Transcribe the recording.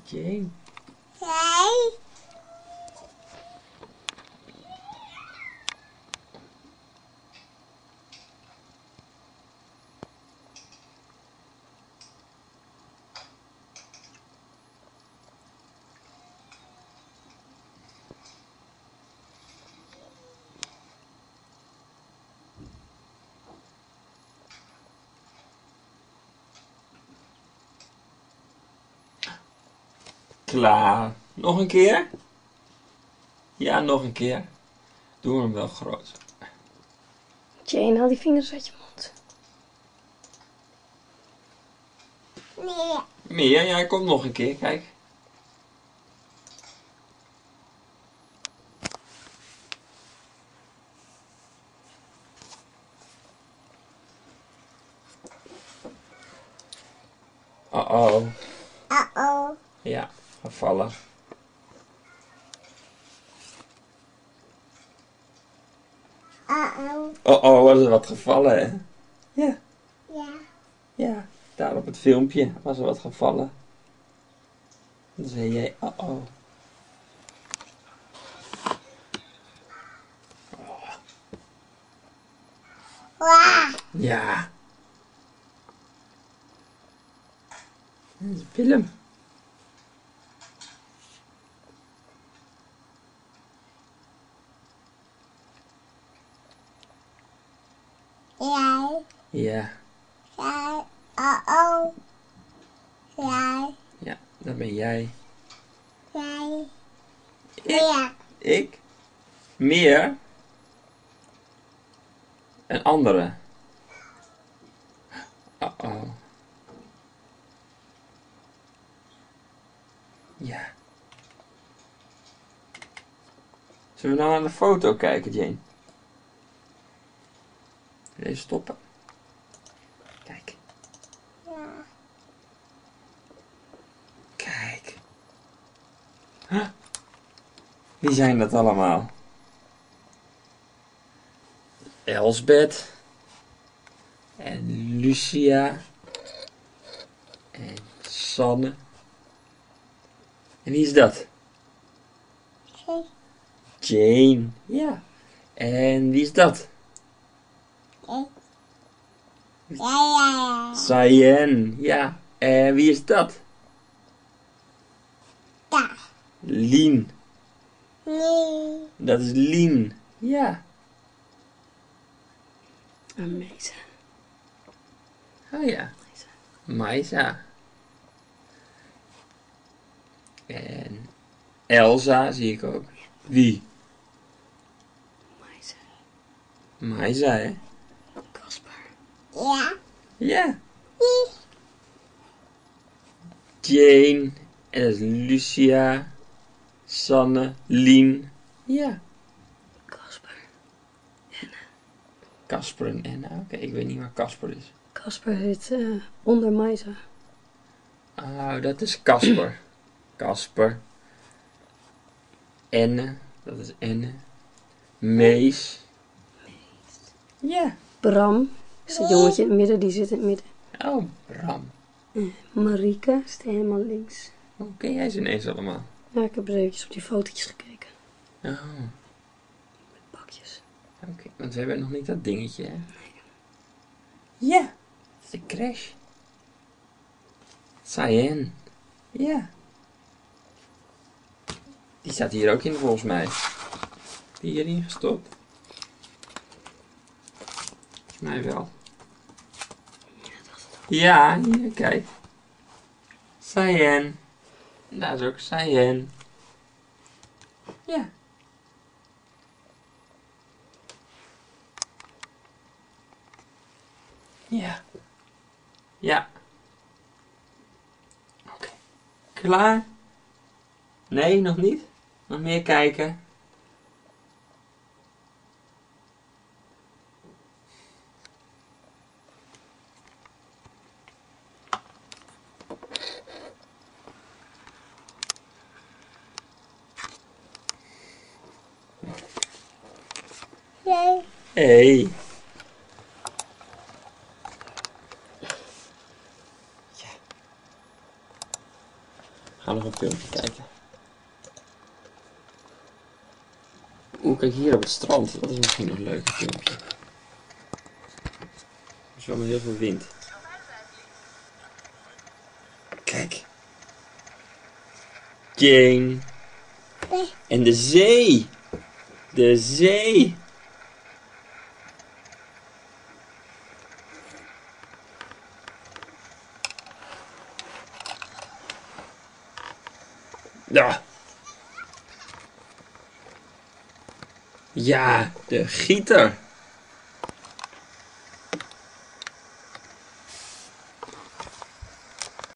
Jane. Nee. Klaar. Nog een keer? Ja, nog een keer. Doe hem wel groot. Jane, haal die vingers uit je mond. Nee. Meer? Ja, komt nog een keer. Kijk. Oh. Uh-oh. Ja, gevallen. Uh-oh. Oh, was er wat gevallen, hè? Ja. Ja. Ja, daar op het filmpje was er wat gevallen. Dan zei jij, oh. Waa. Ja. Dat is Willem. Jij. Ja. Jij. Uh-oh. Jij. Ja, dat ben jij. Jij. Ik? Ja. Ik? Meer? Een andere. Oh. Ja. Zullen we nou naar de foto kijken, Jane? Even stoppen. Kijk. Ja. Kijk. Huh? Wie zijn dat allemaal? Elsbeth. En Lucia. En Sanne. En wie is dat? Jij. Jane. Ja. En wie is dat? Ja, ja. Cyan. Ja. En wie is dat? Ja. Lien. Nee. Dat is Lien. Ja. Amazing. Oh ja. Maisa. En Elsa zie ik ook. Wie? Amazing. Maisa, hè? Kasper. Ja. Ja. Jane. En dat is Lucia. Sanne. Lien. Ja. Kasper. Casper en Anna. Oké, ik weet niet waar Casper is. Kasper zit onder Maisa. Oh, dat is Casper. Casper. Enne. Dat is Enne. Mees. Ja. Bram is dat jongetje in het midden, die zit in het midden. Oh, Bram. Marika zit helemaal links. Hoe ken jij ze ineens allemaal? Ja, ik heb eens eventjes op die fotootjes gekeken. Oh, Met bakjes. oké. Want we hebben nog niet dat dingetje, hè? Ja. Dat is de crash. Cyan. Ja. Die staat hier ook in, volgens mij. Die hierin gestopt. Volgens mij wel. Ja, hier, kijk. Cyan. Daar is ook Cyan. Ja. Ja. Ja. Oké. Klaar? Nee, nog niet? Nog meer kijken? Nee. Hey. Gaan we nog een filmpje kijken. Oeh, kijk hier op het strand. Dat is misschien een leuk filmpje. Er is wel met heel veel wind. Kijk. Jane. En de zee. De zee. Ja. Ja, de gieter.